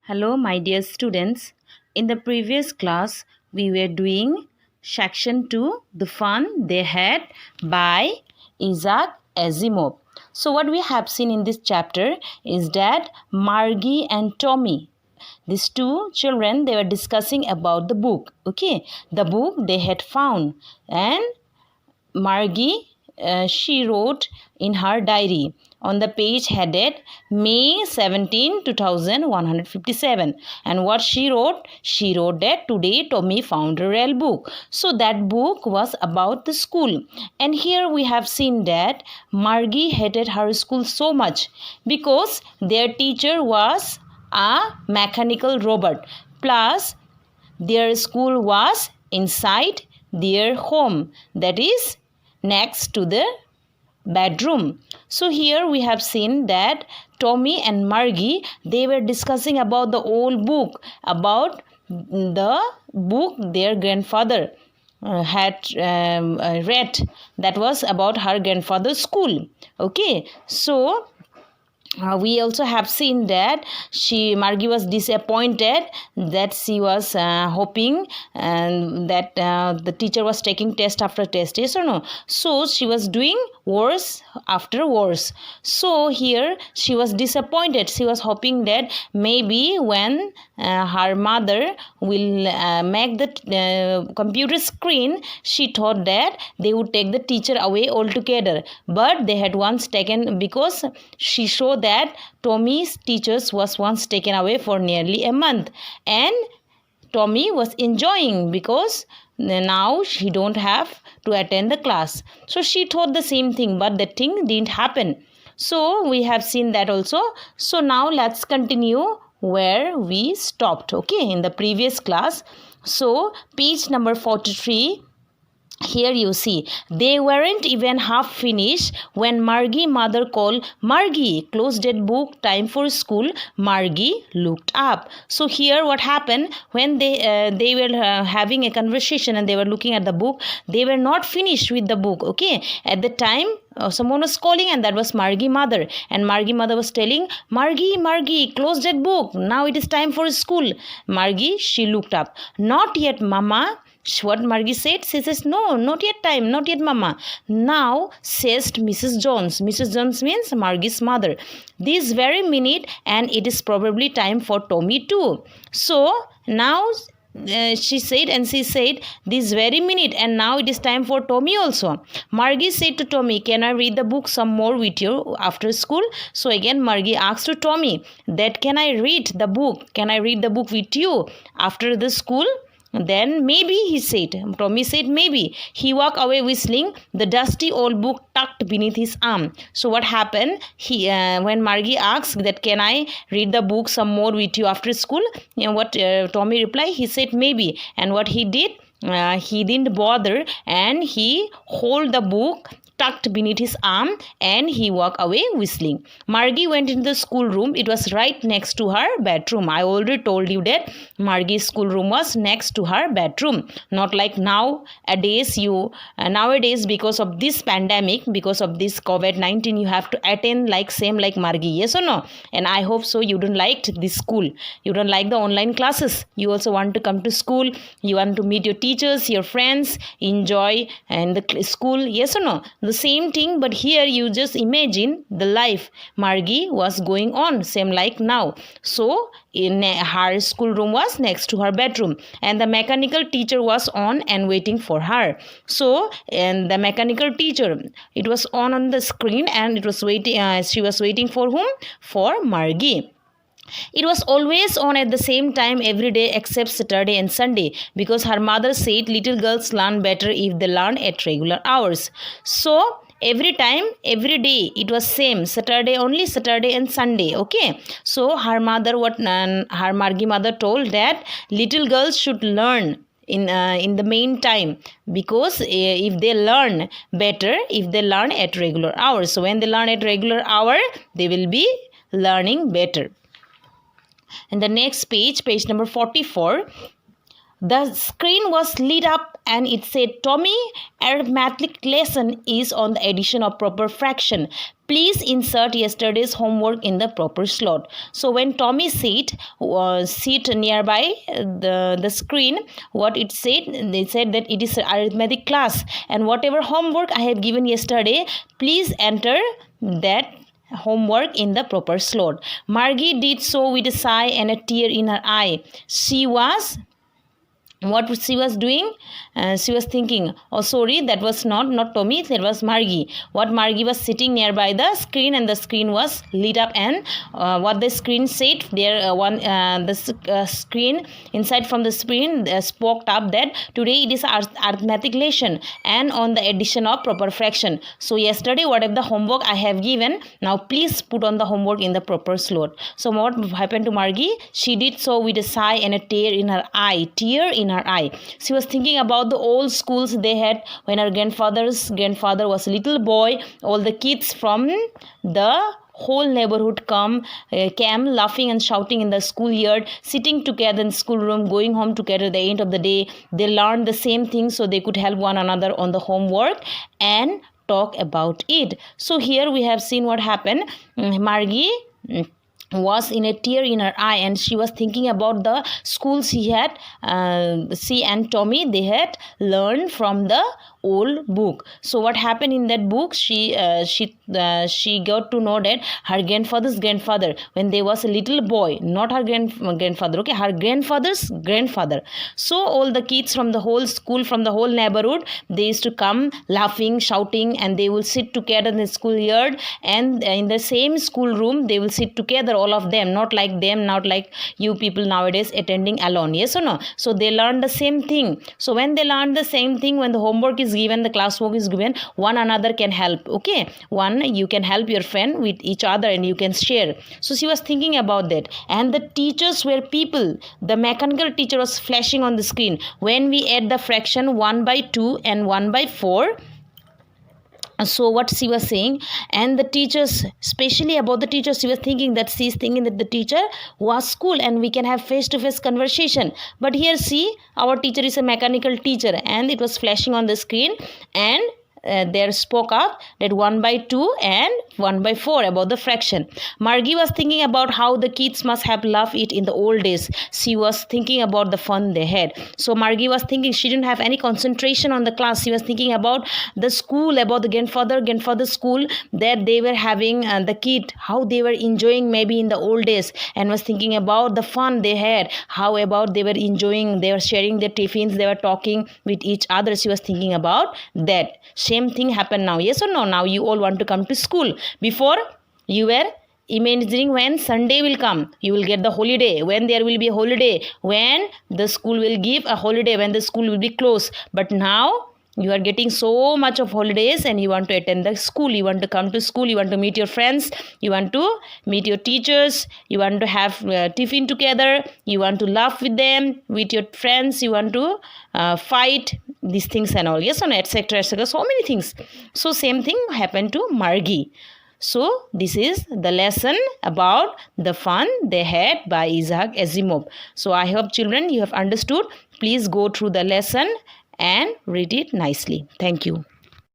Hello, my dear students. In the previous class, we were doing section 2, The Fun They Had by Isaac Asimov. So, what we have seen in this chapter is that Margie and Tommy, these two children, they were discussing about the book. Okay, the book they had found, and Margie, she wrote in her diary on the page headed May 17, 2157. And what she wrote that today Tommy found a real book. So that book was about the school. And here we have seen that Margie hated her school so much because their teacher was a mechanical robot. Plus, their school was inside their home, that is next to the bedroom. So here we have seen that Tommy and Margie, they were discussing about the old book, about the book their grandfather had read, that was about her grandfather's school. Okay, so we also have seen that Margie was disappointed, that she was hoping that the teacher was taking test after test, yes or no? So she was doing worse after worse. So here she was disappointed. She was hoping that maybe when her mother will make the computer screen, she thought that they would take the teacher away altogether. But they had once taken, because she showed that Tommy's teachers was once taken away for nearly a month, and Tommy was enjoying because now she don't have to attend the class. So she thought the same thing, but that thing didn't happen. So we have seen that also. So now let's continue where we stopped, okay, in the previous class. So page number 43. Here you see, they weren't even half finished when Margie mother called, Margie, close that book, time for school. Margie looked up. So here what happened, when they were having a conversation and they were looking at the book, they were not finished with the book, okay. At the time, someone was calling, and that was Margie mother, and Margie mother was telling, Margie, close that book, now it is time for school. Margie, she looked up. Not yet, mama. What Margie said? She says, no, not yet time, not yet mama. Now, says Mrs. Jones. Mrs. Jones means Margie's mother. This very minute, and it is probably time for Tommy too. So, now she said this very minute, and now it is time for Tommy also. Margie said to Tommy, can I read the book some more with you after school? So again Margie asked to Tommy that, can I read the book with you after the school? Then maybe, he said. Tommy said maybe. He walked away whistling, the dusty old book tucked beneath his arm. So what happened? When Margie asked that, can I read the book some more with you after school? What Tommy replied? He said maybe. And what he did? He didn't bother, and he hold the book tucked beneath his arm, and he walked away whistling. Margie went into the schoolroom. It was right next to her bedroom. I already told you that Margie's schoolroom was next to her bedroom. Not like nowadays, because of this pandemic, because of this COVID-19, you have to attend same like Margie, yes or no? And I hope so you don't like this school. You don't like the online classes. You also want to come to school. You want to meet your teachers, your friends, enjoy in the school, yes or no? The same thing, but here you just imagine the life Margie was going on, same like now. So in her schoolroom was next to her bedroom, and the mechanical teacher was on and waiting for her. So, and the mechanical teacher, it was on the screen, and it was waiting. She was waiting for whom? For Margie. It was always on at the same time every day except Saturday and Sunday, because her mother said little girls learn better if they learn at regular hours. So every time, every day, it was same, Saturday only, Saturday and Sunday, okay. So her Margie mother told that little girls should learn in the main time, because if they learn better, if they learn at regular hours. So when they learn at regular hour, they will be learning better. And the next page number 44, The screen was lit up and it said, Tommy, arithmetic lesson is on the addition of proper fraction. Please insert yesterday's homework in the proper slot. So when Tommy sit nearby the screen, what it said, they said that it is an arithmetic class and whatever homework I have given yesterday, please enter that homework in the proper slot. Margie did so with a sigh and a tear in her eye. What she was doing, she was thinking, oh sorry, that was not Tommy, that was Margie. What Margie was sitting nearby the screen and the screen was lit up, and what the screen said there, the screen inside from the screen spoke up that today it is arithmetic lesson and on the addition of proper fraction. So yesterday whatever the homework I have given, now please put on the homework in the proper slot. So what happened to Margie? She did so with a sigh and a tear in her eye. She was thinking about the old schools they had when her grandfather was a little boy. All the kids from the whole neighborhood came laughing and shouting in the schoolyard, sitting together in schoolroom, going home together at the end of the day. They learned the same thing so they could help one another on the homework and talk about it. So here we have seen what happened. Margie was in a tear in her eye and she was thinking about the schools she and Tommy, they had learned from the old book. So what happened in that book, she got to know that her grandfather's grandfather, when they was a little boy, not her grandfather, okay, her grandfather's grandfather. So all the kids from the whole school, from the whole neighborhood, they used to come laughing, shouting, and they will sit together in the schoolyard, and in the same schoolroom they will sit together, all of them, not like you people nowadays attending alone. Yes or no? So they learn the same thing. So when they learn the same thing, when the homework is given, the classwork is given, one another can help. Okay, you can help your friend with each other and you can share. So she was thinking about that. And the teachers were people. The mechanical teacher was flashing on the screen. When we add the fraction 1 by 2 and 1 by 4, so what she was saying, and the teachers, especially about the teachers, she was thinking that she's thinking that the teacher was cool and we can have face-to-face conversation. But here see, our teacher is a mechanical teacher, and it was flashing on the screen, and there spoke up that 1 by 2 and 1 by 4 about the fraction. Margie was thinking about how the kids must have loved it in the old days. She was thinking about the fun they had. So Margie was thinking, she didn't have any concentration on the class. She was thinking about the school, about the grandfather's school that they were having, the kid, how they were enjoying maybe in the old days, and was thinking about the fun they had, how about they were enjoying, they were sharing their tiffins, they were talking with each other. She was thinking about that. Same thing happened now. Yes or no? Now you all want to come to school. Before, you were imagining when Sunday will come, you will get the holiday, when there will be a holiday, when the school will give a holiday, when the school will be closed. But now you are getting so much of holidays and you want to attend the school, you want to come to school, you want to meet your friends, you want to meet your teachers, you want to have tiffin together, you want to laugh with them, with your friends, you want to fight, these things and all. Yes or no? Etc, etc, so many things. So same thing happened to Margie. So this is the lesson about the fun they had by Isaac Asimov. So I hope children you have understood. Please go through the lesson and read it nicely. Thank you.